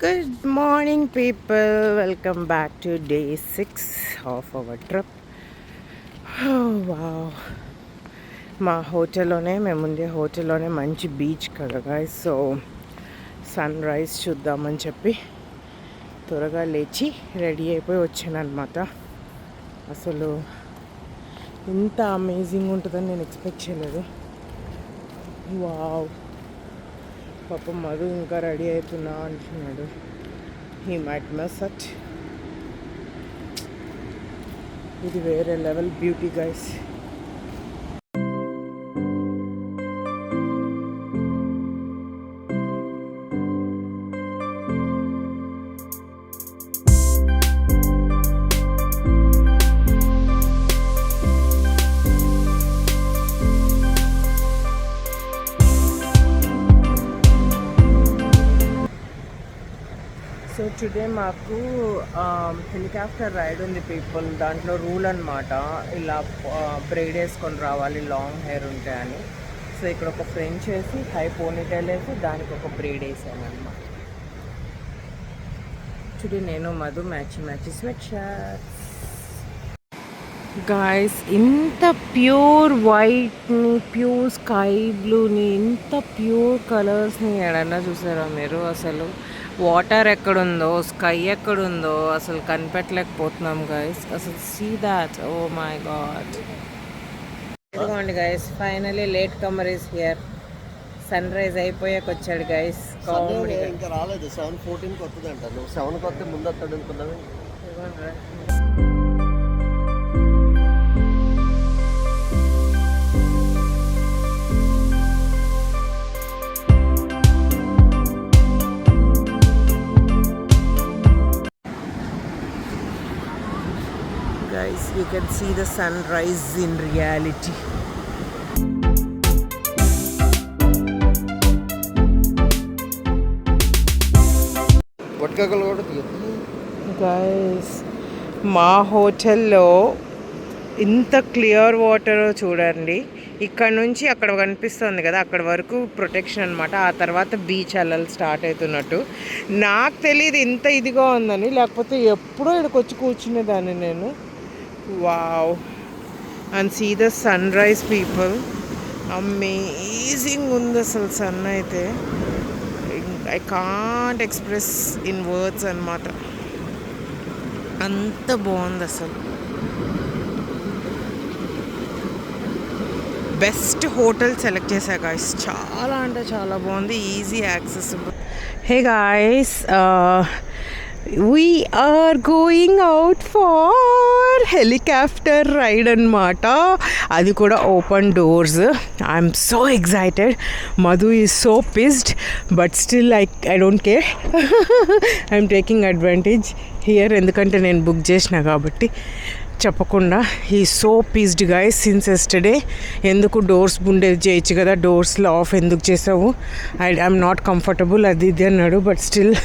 Good morning, people. Welcome back to day 6 of our trip. Oh, wow. మా హోటల్లోనే మేముండే హోటల్లోనే మంచి beach కదా guys. So sun rise చూద్దామని చెప్పి త్వరగా లేచి రెడీ అయిపోయి వచ్చాను అనమాట. అసలు ఇంత అమేజింగ్ ఉంటుందని నేను ఎక్స్పెక్ట్ చేయలేదు. వావ్, పాపం మధు ఇంకా రెడీ అవుతున్నా అంటున్నాడు. He might miss it. ఇది వేరే level beauty guys. So today మాకు హెలికాప్టర్ రైడ్ ఉంది పీపుల్. దాంట్లో రూల్ అనమాట, ఇలా బ్రైడ్ వేసుకొని రావాలి లాంగ్ హెయిర్ ఉంటాయని. సో ఇక్కడ ఒక ఫ్రెంచ్ వేసి హై పోనీటైల్ వేసి దానికి ఒక బ్రైడ్ వేసాను అనమాట. టుడే నేను Madhu match sweat shirts. Guys, ఇంత ప్యూర్ వైట్ని, ప్యూర్ స్కై బ్లూని, ఇంత ప్యూర్ కలర్స్ని ఎడన్నా చూసారా మీరు? అసలు వాటర్ ఎక్కడుందో, స్కై ఎక్కడుందో అసలు కనిపెట్టలేకపోతున్నాం గైస్. అసలు see that, oh my god. ఇదిగోండి guys, finally latecomer is here. Sunrise అయిపోయాక వచ్చాడు గైస్. ఇంకా రాలేదు, 7:14 వస్తుందంట. నువ్వు 7 వస్తే ముందు వస్తాడు అనుకున్నావు. Guys, you can see the sunrise in reality. Guys, మా హోటల్లో ఇంత క్లియర్ వాటర్ చూడండి. ఇక్కడ నుంచి అక్కడ కనిపిస్తుంది కదా, అక్కడ వరకు ప్రొటెక్షన్ అనమాట. ఆ తర్వాత బీచ్ అలలు స్టార్ట్ అవుతున్నట్టు. నాకు తెలియదు ఇంత ఇదిగా ఉందని, లేకపోతే ఎప్పుడో ఇక్కడికి వచ్చి కూర్చునేదాన్ని నేను. Wow, and see the sunrise people. Amazing ఉంది అసలు సన్ అయితే. I can't express in words అనమాట. అంత బాగుంది అసలు. బెస్ట్ హోటల్ సెలెక్ట్ చేశా గాయస్. చాలా అంటే చాలా బాగుంది, easy accessible. Hey guys, we are going out for helicopter ride అనమాట. అది కూడా open doors. I'm so excited. Madhu is so pissed, but still I don't care. I'm taking advantage here, ఎందుకంటే నేను బుక్ చేసిన కాబట్టి చెప్పకుండా. He so pissed guys since yesterday. ఎందుకు doors ఉండేది చేయొచ్చు కదా, డోర్స్లో ఆఫ్ ఎందుకు చేసావు, ఐఎమ్ నాట్ కంఫర్టబుల్ అది ఇది అన్నాడు. బట్ స్టిల్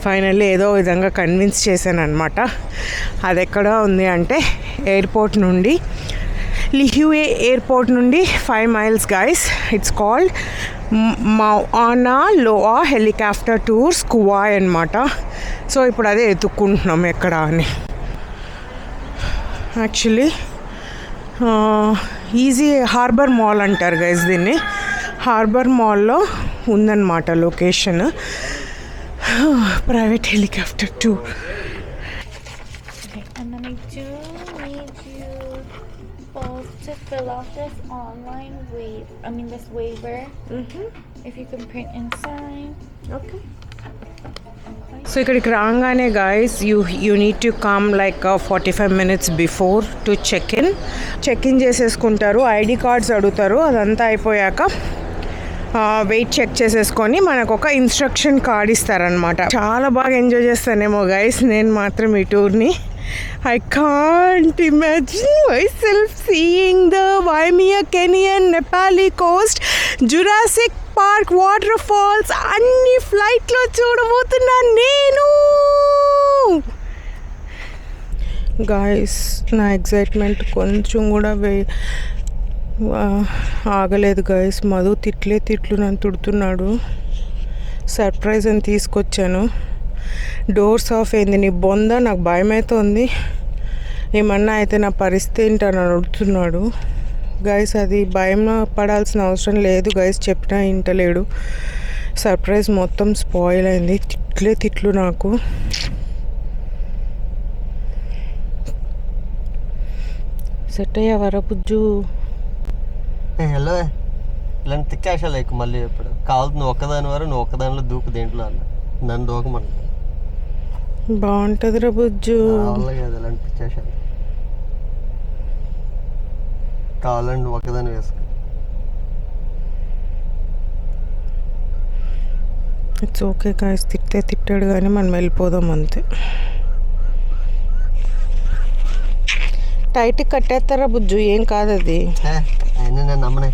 ఫైనల్లీ ఏదో విధంగా కన్విన్స్ చేశాను అనమాట. అది ఎక్కడ ఉంది అంటే ఎయిర్పోర్ట్ నుండి, లిహ్యూఏ ఎయిర్పోర్ట్ నుండి 5 miles guys. It's called Mauna Loa helicopter tours Kauai అనమాట. సో ఇప్పుడు అదే ఎత్తుక్కుంటున్నాం ఎక్కడ అని. యాక్చువల్లీ ఈజీ హార్బర్ మాల్ అంటారు గైస్ దీన్ని. హార్బర్ మాల్లో ఉందన్నమాట location. Private helicopter tour. And then I do need you both to fill out this online this waiver. If you can print and sign. Okay. So ఇక్కడికి రాగానే guys you need to come like 45 minutes before to check in చేసేసుకుంటారు. ID cards అడుగుతారు. అదంతా అయిపోయాక weight check చేసేసుకొని మనకు ఒక instruction card ఇస్తారనమాట. చాలా బాగా ఎంజాయ్ చేస్తానేమో గైస్ నేను మాత్రం ఈ టూర్ని. I can't imagine myself seeing the Waimea Kenyan Nepali coast, Jurassic Park waterfalls అన్ని ఫ్లైట్లో చూడబోతున్నా నేను. గాయస్, నా ఎగ్జైట్మెంట్ కొంచెం కూడా ఆగలేదు గాయస్. మధు తిట్లు నన్ను తిడుతున్నాడు. సర్ప్రైజ్ అని తీసుకొచ్చాను. డోర్స్ ఆఫ్ అయింది. నీ బొంద నాకు భయం అవుతుంది. ఏమన్నా అయితే నా పరిస్థితి ఏంటని అడుగుతున్నాడు గైస్. అది భయం పడాల్సిన అవసరం లేదు గైస్, చెప్పినా వింటలేడు. సర్ప్రైజ్ మొత్తం స్పాయిల్ అయింది. తిట్లు నాకు. సెట్ అయ్యావరా పుజ్జు? హలో, ఇలాంటి తిక్కాష లేకు మళ్ళీ ఎప్పుడు కావాలి. నువ్వు ఒక్కదాని వారు నువ్వు ఒక్కదానిలో దూకు దేంట్లో అన్న నన్ను దూకమని. బాగుంటుందిరా బుజ్జు. కావాలి కదా ఇలాంటి పిచ్చాషాలు. కావాలండి నువ్వు ఒక్కదాని వేసుకో. ఇట్స్ ఓకే గాయస్, తిట్టాడు కానీ మనం వెళ్ళిపోదాం అంతే. టైట్కి కట్టేస్తారా బుజ్జు? ఏం కాదు అది. అయినా నేను నమ్మనే.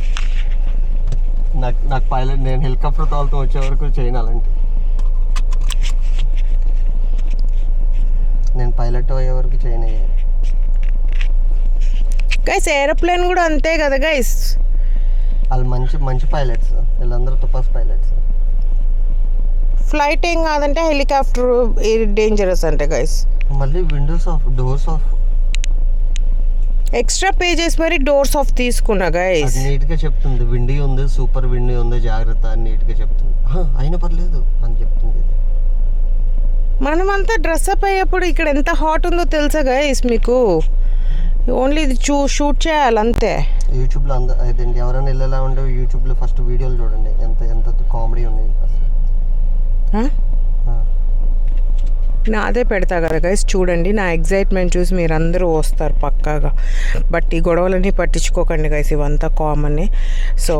నాకు పైలట్, నేను హెలికాప్టర్ తోలుతూ వచ్చే వరకు చేయను అలాంటి. నేను పైలట్ అయ్యే వరకు చేయను. గైస్ ఏరోప్లేన్ కూడా అంతే కదా గైస్. వాళ్ళు మంచి మంచి పైలట్స్, వీళ్ళందరూ తుపాస్ పైలట్స్. ఫ్లైట్ ఏం కాదంటే హెలికాప్టర్ డేంజరస్ అంటే గైస్. మళ్ళీ Windows of, doors of extra pay చేసి మరి డోర్స్ ఆఫ్ తీసుకున్నా గైస్. నీట్గా చెప్తుంది, విండీ ఉంది, సూపర్ విండీ ఉంది, జాగ్రత్త అని నీట్గా చెప్తుంది. అయినా పర్లేదు అని చెప్తుంది. మనమంతా డ్రెస్అప్ అయ్యేప్పుడు ఇక్కడ ఎంత హాట్ ఉందో తెలుసా గైస్ మీకు? ఓన్లీ ఇది షూట్ చేయాలి అంతే. యూట్యూబ్లో అదండి, ఎవరైనా వెళ్ళేలా ఉంటే యూట్యూబ్లో ఫస్ట్ వీడియోలు చూడండి, ఎంత ఎంత కామెడీ ఉన్నాయి. నాదే పెడతా కదా గైస్, చూడండి. నా ఎగ్జైట్మెంట్ చూసి మీరు అందరూ వస్తారు పక్కాగా. బట్ ఈ గొడవలన్నీ పట్టించుకోకండి గైస్, ఇవంతా common. So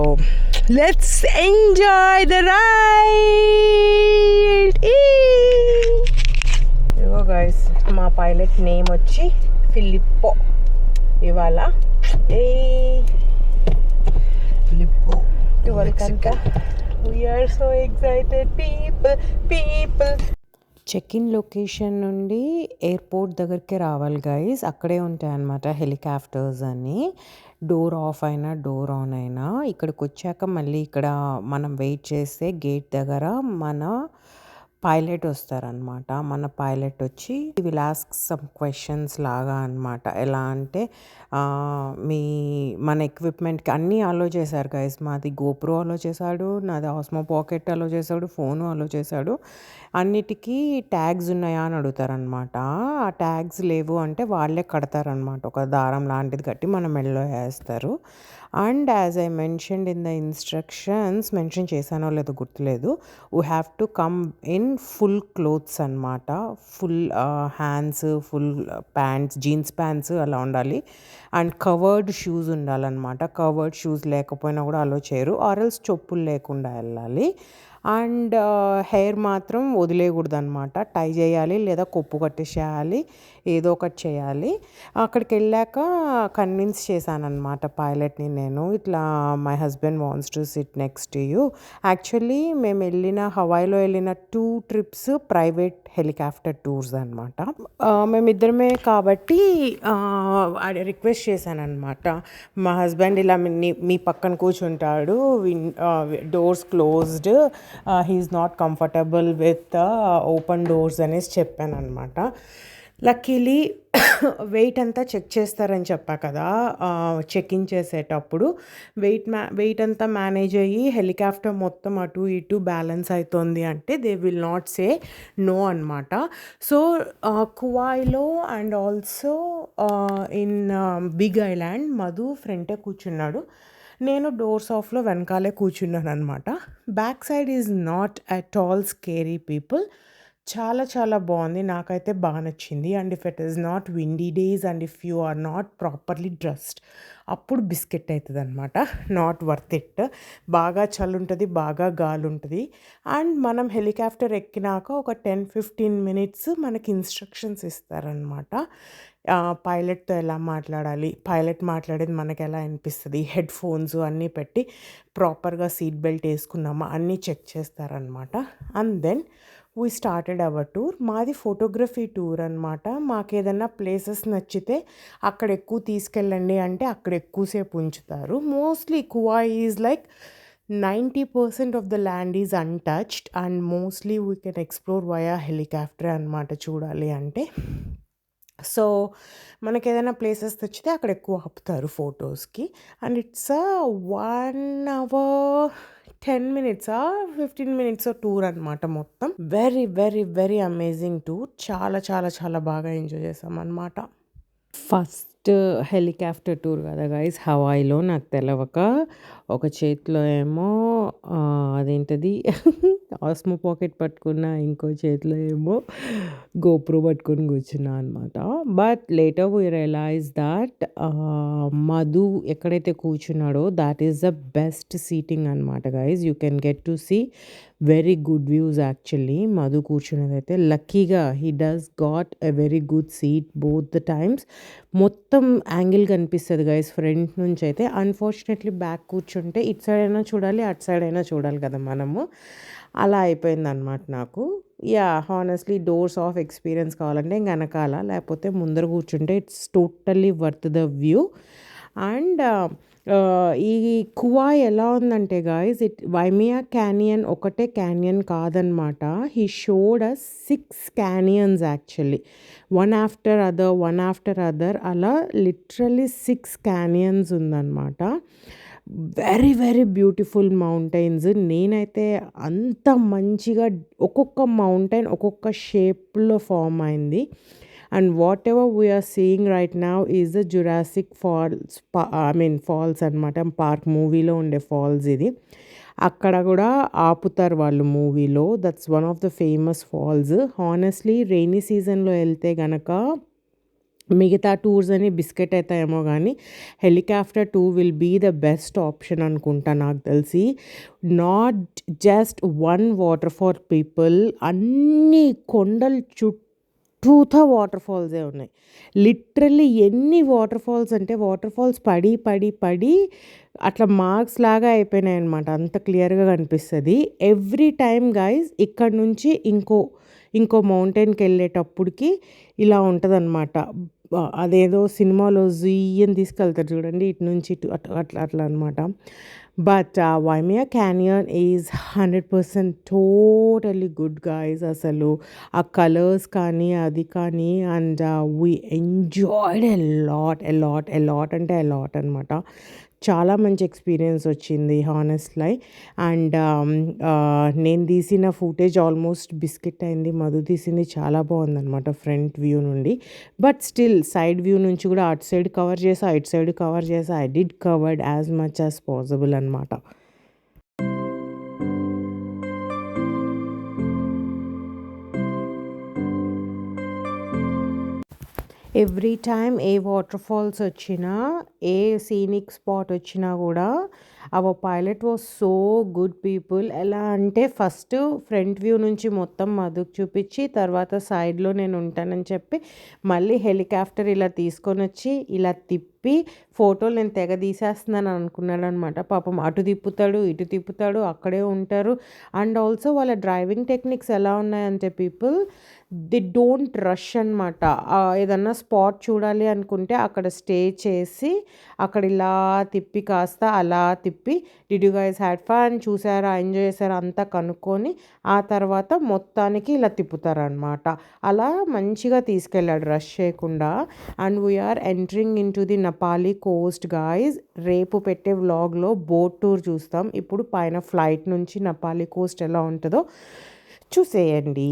let's enjoy the ride. ఇదిగో గైస్, మా పైలట్ నేమ్ వచ్చి ఫిలిప్పో. ఇవాళ ఫిలిప్పో ఇవాళకంతా we're so excited people. Check in location నుండి ఎయిర్పోర్ట్ దగ్గరికి రావాలి గైస్. అక్కడే ఉంటాయి అన్నమాట హెలికాప్టర్స్ అని. డోర్ ఆఫ్ అయినా డోర్ ఆన్ అయినా ఇక్కడికి వచ్చాక మళ్ళీ ఇక్కడ మనం వెయిట్ చేస్తే గేట్ దగ్గర మన పైలట్ వస్తారనమాట. మన పైలట్ వచ్చి విల్ ఆస్క్ సమ్ క్వశ్చన్స్ లాగా అనమాట. ఎలా అంటే మన ఎక్విప్మెంట్కి అన్నీ అలో చేశారు గైస్. మాది గోప్రో అలో చేశాడు, నాది ఆస్మో పాకెట్ అలో చేశాడు, ఫోను అలో చేశాడు. అన్నిటికీ ట్యాగ్స్ ఉన్నాయా అని అడుగుతారనమాట. ఆ ట్యాగ్స్ లేవు అంటే వాళ్ళే కడతారనమాట, ఒక దారం లాంటిది కట్టి మన మెడలో వేస్తారు. And as I mentioned in the instructions, mention చేశానో లేదో గుర్తులేదు, we have to come in full clothes అనమాట. Full hands, full pants, jeans pants అలా ఉండాలి. అండ్ కవర్డ్ షూస్ ఉండాలన్నమాట. కవర్డ్ షూస్ లేకపోయినా కూడా అలో చేయరు. ఆర్ఎల్స్ చెప్పులు లేకుండా వెళ్ళాలి. అండ్ హెయిర్ మాత్రం వదిలేయకూడదు అనమాట. టై చేయాలి లేదా కొప్పు కట్టేసేయాలి, ఏదో ఒకటి చేయాలి. అక్కడికి వెళ్ళాక కన్విన్స్ చేశానమాట పైలట్ని నేను. ఇట్లా my husband wants to sit next to you. Actually మేము హవాయిలో వెళ్ళిన 2 ట్రిప్స్ ప్రైవేట్ హెలికాప్టర్ టూర్స్ అనమాట. మేమిద్దరమే కాబట్టి రిక్వెస్ట్ చేశానమాట. మా హస్బెండ్ ఇలా మీ పక్కన కూర్చుంటాడు, doors closed, he's not comfortable with open doors అనేసి చెప్పాను అనమాట. లక్కీలీ వెయిట్ అంతా చెక్ చేస్తారని చెప్పా కదా, చెక్ ఇన్ చేసేటప్పుడు వెయిట్ అంతా మేనేజ్ అయ్యి హెలికాప్టర్ మొత్తం అటు ఇటు బ్యాలెన్స్ అవుతుంది అంటే they will not say no అనమాట. సో కువాయిలో and also in big island Madhu ఫ్రంటే కూర్చున్నాడు, నేను డోర్స్ ఆఫ్లో వెనకాలే కూర్చున్నాను అనమాట. Back side is not at all scary people. చాలా చాలా బాగుంది, నాకైతే బాగా నచ్చింది. And if it is not windy days and if you are not properly dressed అప్పుడు బిస్కెట్ అవుతుంది అనమాట. Not worth it. బాగా చలి ఉంటుంది, బాగా గాలి ఉంటుంది. అండ్ మనం హెలికాప్టర్ ఎక్కినాక ఒక 10-15 మినిట్స్ మనకి ఇన్స్ట్రక్షన్స్ ఇస్తారనమాట. పైలట్తో ఎలా మాట్లాడాలి, పైలట్ మాట్లాడేది మనకు ఎలా అనిపిస్తుంది, హెడ్ ఫోన్స్ అన్నీ పెట్టి ప్రాపర్గా సీట్ బెల్ట్ వేసుకున్నామా అన్నీ చెక్ చేస్తారనమాట. And then we started our tour. మాది ఫోటోగ్రఫీ టూర్ అనమాట. మాకు ఏదైనా ప్లేసెస్ నచ్చితే అక్కడ ఎక్కువ తీసుకెళ్ళండి అంటే అక్కడ ఎక్కువసేపు ఉంచుతారు. Mostly Kauai is like 90% of the land is untouched and mostly we can explore via helicopter అనమాట చూడాలి అంటే. సో మనకి ఏదైనా ప్లేసెస్ తెచ్చితే అక్కడ ఎక్కువ ఆపుతారు ఫొటోస్కి. And it's 1 hour 10 minutes 15 minutes tour అనమాట మొత్తం. Very very very amazing tour. చాలా చాలా చాలా బాగా ఎంజాయ్ చేసాం అనమాట. ఫస్ట్ హెలికాప్టర్ టూర్ కదా గైస్, హవాయిలో నాకు తెలవక ఒక చేతిలో ఏమో అదేంటది ఆస్మో పాకెట్ పట్టుకున్న, ఇంకో చేతిలో ఏమో గోప్రో పట్టుకొని కూర్చున్నా అనమాట. But later we realise that Madhu ఎక్కడైతే కూర్చున్నాడో that is the best seating అనమాట guys. You can get to see very good views actually. Madhu కూర్చున్నదైతే లక్కీగా he does got a very good seat both the times. మొత్తం angle కనిపిస్తుంది guys front నుంచి అయితే. Unfortunately back కూర్చుంటే ఇటు సైడ్ అయినా చూడాలి, అటు సైడ్ అయినా చూడాలి కదా మనము. అలా అయిపోయింది అనమాట నాకు. Ya honestly doors off experience కావాలంటే ఇంక వెనకాల, లేకపోతే ముందర కూర్చుంటే it's totally worth the view. And ఈ కువాయ్ ఎలా ఉందంటే గాయస్, వైమియా క్యానియన్ ఒకటే క్యానియన్ కాదనమాట. He showed us 6 canyons actually, one after other అలా లిటరల్లీ 6 canyons ఉందన్నమాట. Very very beautiful mountains. నేనైతే అంత మంచిగా ఒక్కొక్క మౌంటైన్ ఒక్కొక్క షేప్లో ఫామ్ అయింది. And whatever we're seeing right now is the Jurassic falls అనమాట. పార్క్ మూవీలో ఉండే ఫాల్స్ ఇది. అక్కడ కూడా ఆపుతారు వాళ్ళు మూవీలో. That's one of the famous falls. Honestly rainy సీజన్లో వెళ్తే గనక మిగతా టూర్స్ అని బిస్కెట్ అవుతాయేమో కానీ helicopter tour will be the best option అనుకుంటా నాకు తెలిసి. Not just one waterfall people, అన్ని కొండలు చుట్టూతా వాటర్ ఫాల్సే ఉన్నాయి. లిటరల్లీ ఎన్ని వాటర్ ఫాల్స్ అంటే వాటర్ ఫాల్స్ పడి పడి పడి అట్లా మార్క్స్ లాగా అయిపోయినాయి అనమాట. అంత క్లియర్గా కనిపిస్తుంది. ఎవ్రీ టైమ్ గైజ్ ఇక్కడ నుంచి ఇంకో మౌంటైన్కి వెళ్ళేటప్పటికి ఇలా ఉంటుంది అనమాట. అదేదో సినిమాలో జుయ్యని తీసుకెళ్తారు చూడండి, ఇటు నుంచి ఇటు అట్లా అనమాట. But Waimea canyon is 100% totally good guys. అసలు ఆ కలర్స్ కానీ అది కానీ, and we enjoyed a lot అంటే ఎ లాట్ అనమాట. చాలా మంచి ఎక్స్పీరియన్స్ వచ్చింది హానెస్ట్లీ. అండ్ నేను తీసిన ఫుటేజ్ ఆల్మోస్ట్ బిస్కెట్ అయింది. మధు తీసింది చాలా బాగుందన్నమాట ఫ్రంట్ వ్యూ నుండి. బట్ స్టిల్ సైడ్ వ్యూ నుంచి కూడా అటు సైడ్ కవర్ చేసా, ఇటు సైడ్ కవర్ చేసా. I did covered as much as possible అనమాట. ఎవ్రీ టైమ్ ఏ వాటర్ ఫాల్స్ వచ్చినా, ఏ సీనిక్ స్పాట్ వచ్చినా కూడా our pilot was so good people. ఎలా అంటే ఫస్ట్ ఫ్రంట్ వ్యూ నుంచి మొత్తం మధుకు చూపించి, తర్వాత సైడ్లో నేను ఉంటానని చెప్పి మళ్ళీ హెలికాప్టర్ ఇలా తీసుకొని వచ్చి ఇలా తిప్పి ఫోటోలు నేను తెగ తీసేస్తున్నాను అనుకున్నాడు అనమాట. పాపం అటు తిప్పుతాడు, ఇటు తిప్పుతాడు, అక్కడే ఉంటారు. అండ్ ఆల్సో వాళ్ళ డ్రైవింగ్ టెక్నిక్స్ ఎలా ఉన్నాయంటే పీపుల్ ది డోంట్ రష్ అనమాట. ఏదన్నా స్పాట్ చూడాలి అనుకుంటే అక్కడ స్టే చేసి అక్కడ ఇలా తిప్పి కాస్త అలా తిప్పి did you guys had fun, చూసారా, ఎంజాయ్ చేశారా అంతా కనుక్కొని ఆ తర్వాత మొత్తానికి ఇలా తిప్పుతారనమాట. అలా మంచిగా తీసుకెళ్ళాడు రష్ చేయకుండా. And we're entering into the Napali coast guys. రేపు పెట్టే వ్లాగ్లో బోట్ టూర్ చూస్తాం. ఇప్పుడు పైన ఫ్లైట్ నుంచి నపాలి కోస్ట్ ఎలా ఉంటుందో చూసేయండి.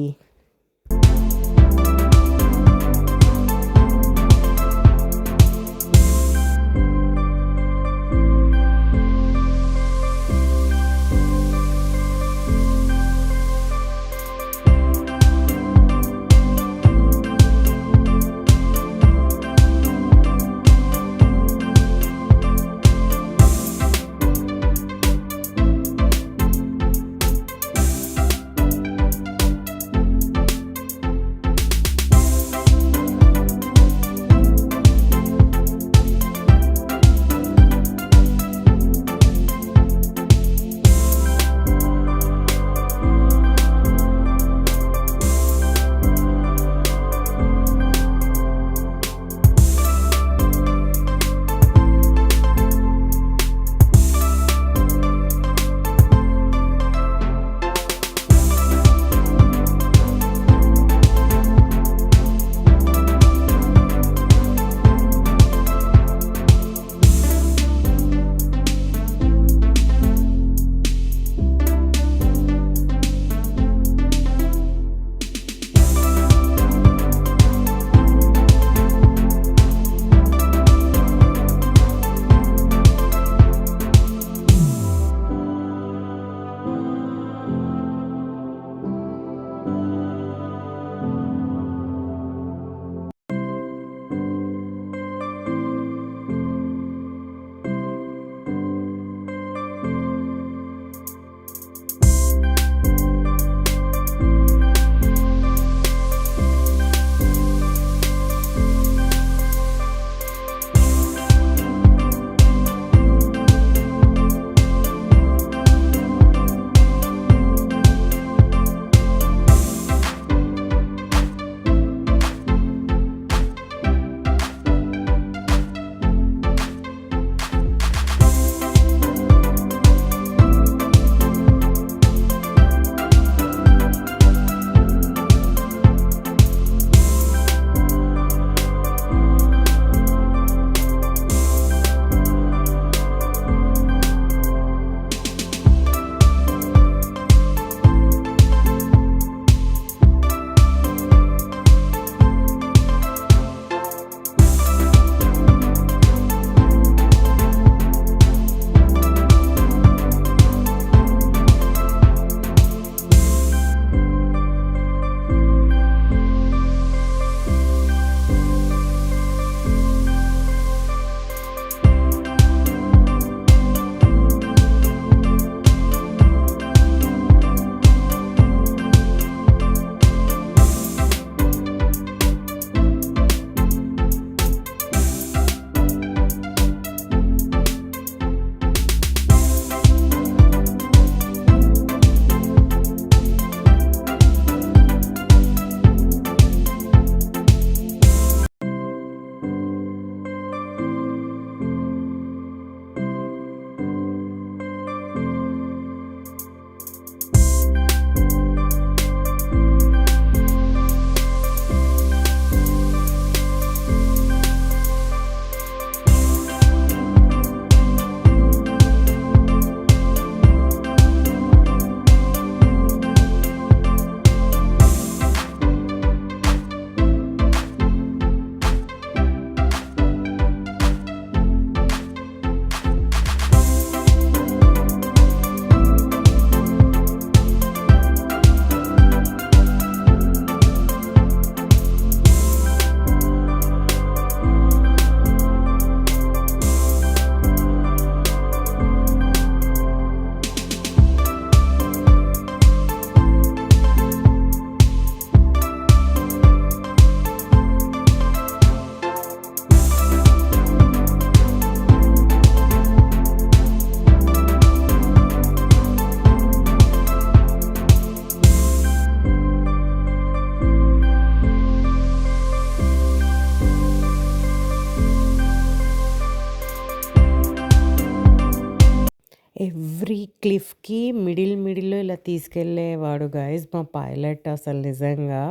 ఎవ్రీ క్లిఫ్కి మిడిల్లో ఇలా తీసుకెళ్ళేవాడు గైస్ మా పైలట్. అసలు నిజంగా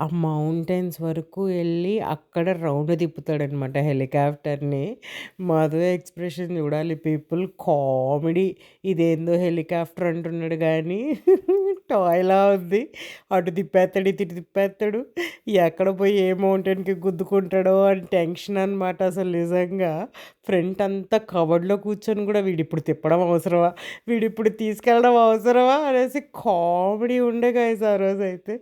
ఆ మౌంటైన్స్ వరకు వెళ్ళి అక్కడ రౌండ్ తిప్పుతాడనమాట హెలికాప్టర్ని. మధు ఎక్స్ప్రెషన్ చూడాలి పీపుల్, కామెడీ. ఇదేందో హెలికాప్టర్ అంటున్నాడు కానీ టాయ్లా ఉంది. అటు తిప్పేస్తాడు ఇటు తిప్పేస్తాడు, ఎక్కడ పోయి ఏ మౌంటైన్కి గుద్దుకుంటాడో అని టెన్షన్ అనమాట. అసలు నిజంగా ఫ్రంట్ అంతా కవర్డ్లో కూర్చొని కూడా వీడిప్పుడు తిప్పడం అవసరమా, వీడిప్పుడు తీసుకెళ్ళడం అవసరమా అనేసి కామెడీ ఉండే గైస్ ఆ రోజు అయితే.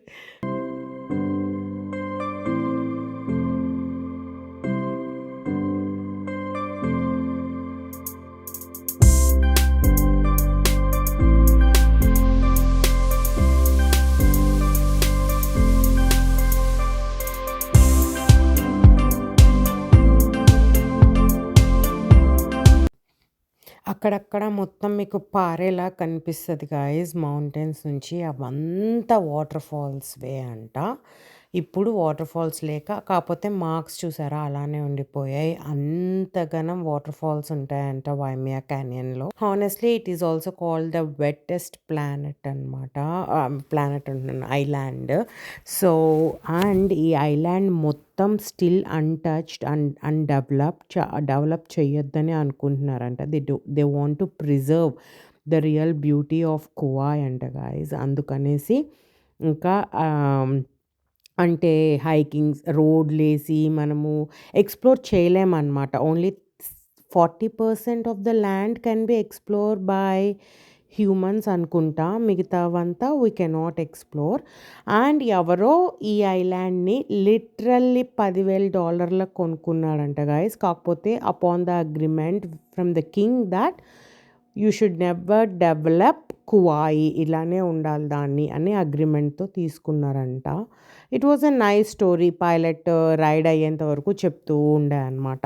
అక్కడక్కడ మొత్తం మీకు పారేలా కనిపిస్తుంది గాయస్ మౌంటైన్స్ నుంచి. అవంతా వాటర్ ఫాల్స్ వే అంట. ఇప్పుడు వాటర్ ఫాల్స్ లేక, కాకపోతే మార్క్స్ చూసారా అలానే ఉండిపోయాయి. అంతగానం వాటర్ ఫాల్స్ ఉంటాయంట వైమియా క్యానియన్లో. Honestly it is also called the wettest planet అనమాట. ప్లానెట్ ఉంటున్నాను ఐలాండ్. సో అండ్ ఈ ఐలాండ్ మొత్తం స్టిల్ అన్టచ్డ్ అండ్ డెవలప్ చేయొద్దని అనుకుంటున్నారంట. They want to preserve the real beauty of Kauai అంట గాయస్. అందుకనేసి ఇంకా అంటే హైకింగ్స్ రోడ్లు వేసి మనము ఎక్స్ప్లోర్ చేయలేమన్నమాట. Only 40% of the land can be explore by humans అనుకుంటా, మిగతావంతా వీ కెనాట్ ఎక్స్ప్లోర్. అండ్ ఎవరో ఈ ఐలాండ్ని లిటరల్లీ $10,000 కొనుక్కున్నాడంట గాయస్. కాకపోతే upon the agreement from the king that you should never develop Kauai, ఇలానే ఉండాలి దాన్ని అని అగ్రిమెంట్తో తీసుకున్నారంట. It was a nice story. Pilot ride అయ్యేంత వరకు చెప్తూ ఉండే అనమాట.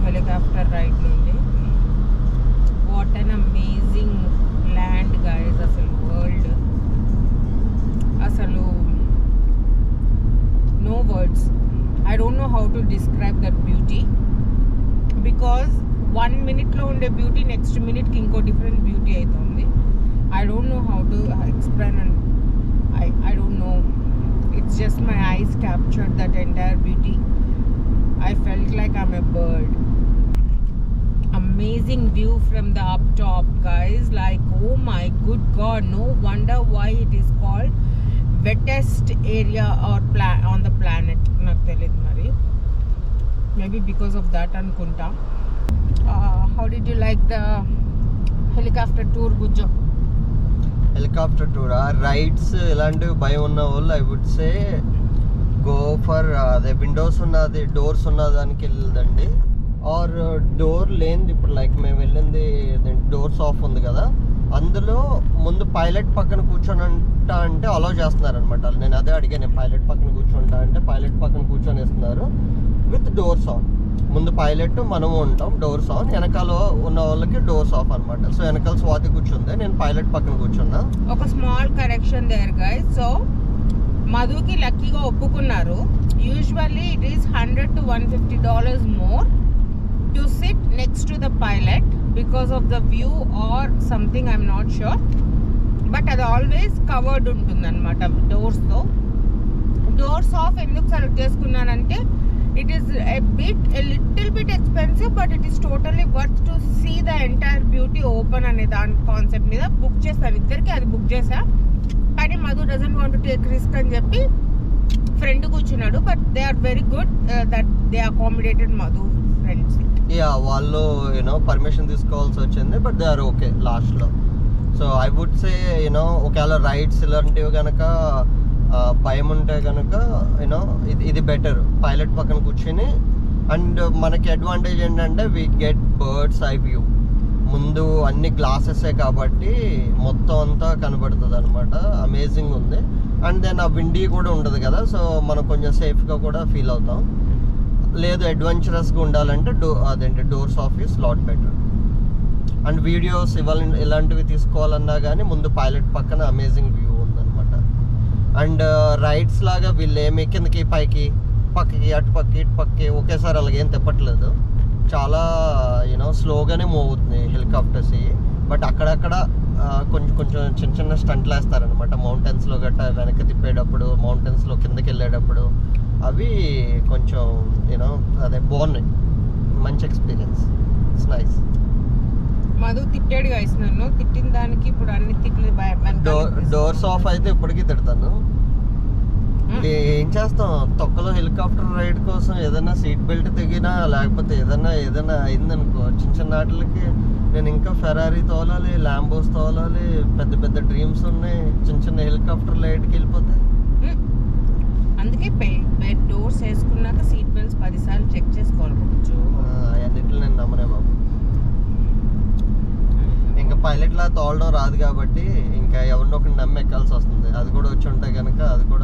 హెలికాప్టర్ రైడ్ నుండి. What an amazing land guys. అసలు వరల్డ్ అసలు no words. I don't know how to describe that beauty, because 1 minute ఉండే బ్యూటీ నెక్స్ట్ మినిట్కి ఇంకో డిఫరెంట్ బ్యూటీ అవుతుంది. I don't know how to explain I don't know. It's just my eyes captured that entire beauty. I felt like I'm a bird. Amazing view from the up top, guys. Like, oh my good god, no wonder why it is called wettest area or on the planet. Naku teliyadu mari. Maybe because of that anukunta. How did you like the helicopter tour, Bujjo? Helicopter tour rides ఇలాంటివి భయం ఉన్న వాళ్ళు I would say go for అదే windows ఉన్నది doors ఉన్న దానికి వెళ్ళదండి. Are door లేనిది ఇప్పుడు లైక్ మేము వెళ్ళింది డోర్స్ ఆఫ్ ఉంది కదా, అందులో ముందు పైలట్ పక్కన కూర్చొని అంటే అలౌ చేస్తున్నారనమాట. నేను అదే అడిగాను, పైలట్ పక్కన కూర్చుంటా అంటే పైలట్ పక్కన కూర్చొని ఇస్తున్నారు విత్ డోర్స్ ఆన్. ముందు పైలట్ మనము ఉంటాం, డోర్స్ ఆన్. వెనకాల ఉన్న వాళ్ళకి డోర్స్ ఆఫ్ అనమాట. సో వెనకాల స్వాతి కూర్చుంది, నేను పైలట్ పక్కన కూర్చున్నా. ఒక small correction there guys. So మధుకి లక్కీగా ఒప్పుకున్నారు. Usually it is $100 to $150 more to sit next to the pilot because of the view or something, I'm not sure. But అది ఆల్వేస్ కవర్డ్ ఉంటుంది అనమాట డోర్స్తో. డోర్స్ ఆఫ్ ఎందుకు సెలెక్ట్ చేసుకున్నానంటే it is a little bit expensive, but it is totally worth to see the entire beauty open అనే దాని concept మీద book చేస్తాను. ఇద్దరికి అది బుక్ చేసా, కానీ Madhu doesn't want to take risk అని చెప్పి ఫ్రెండ్ కూర్చున్నాడు. But they are very good that they accommodated Madhu friends. Ya, వాళ్ళు యూనో పర్మిషన్ తీసుకోవాల్సి వచ్చింది, బట్ దే ఆర్ ఓకే లాస్ట్లో. So I would say you know ఒకవేళ రైడ్స్ ఇలాంటివి కనుక భయం ఉంటే కనుక యూనో ఇది బెటర్ పైలట్ పక్కన కూర్చొని. అండ్ మనకి అడ్వాంటేజ్ ఏంటంటే we get bird's eye view. ముందు అన్ని గ్లాసెసే కాబట్టి మొత్తం అంతా కనబడుతుంది అనమాట. అమేజింగ్ ఉంది. అండ్ దెన్ ఆ విండీ కూడా ఉండదు కదా, సో మనం కొంచెం సేఫ్గా కూడా ఫీల్ అవుతాం. లేదు అడ్వెంచరస్గా ఉండాలంటే అదేంటి doors of is lot better. And videos ఇలాంటివి తీసుకోవాలన్నా కానీ ముందు పైలట్ పక్కన అమేజింగ్ వ్యూ ఉందన్నమాట. అండ్ రైడ్స్ లాగా వీళ్ళు ఏమి కిందకి పైకి పక్కకి అటు పక్కకి ఇటు పక్కకి ఒకేసారి అలాగేం తిప్పట్లేదు. చాలా యూనో స్లోగానే మూవ్ అవుతుంది హెలికాప్టర్స్. బట్ అక్కడక్కడ కొంచెం చిన్న స్టంట్లు వేస్తారనమాట మౌంటైన్స్లో గట్రా వెనక్కి తిప్పేటప్పుడు, మౌంటైన్స్లో కిందకి వెళ్ళేటప్పుడు. అవి కొంచెం యూనో అదే బాగున్నాయి, మంచి ఎక్స్పీరియన్స్. It's nice. మధు తిట్టాడు గైస్ నన్ను. తిట్టిన దానికి ఇప్పుడు అన్ని తిట్లు డోర్స్ ఆఫ్ అయితే ఇప్పటికీ తిడతాను. ఏం చేస్తాం, తొక్కలో హెలికాప్టర్ రైడ్ కోసం ఏదైనా సీట్ బెల్ట్ తెగినా లేకపోతే ఏదైనా అయిందనుకో, చిన్న వాటికి నేను ఇంకా ఫెరారీ తోలాలి, ల్యాంబోస్ తోలాలి, పెద్ద డ్రీమ్స్ ఉన్నాయి. చిన్న హెలికాప్టర్ రైడ్కి వెళ్ళిపోతే అందుకే డోర్స్ వేసుకున్నాక సీట్ బెల్ట్స్ 10 సార్లు చెక్ చేసుకోవాలి. అన్నింటిలో నేను నమ్మనే బాబు. ఇంకా పైలట్లా తోలడం రాదు కాబట్టి ఇంకా ఎవరినొకరిని నమ్మి ఎక్కాల్సి వస్తుంది. అది కూడా వచ్చి ఉంటే కనుక అది కూడా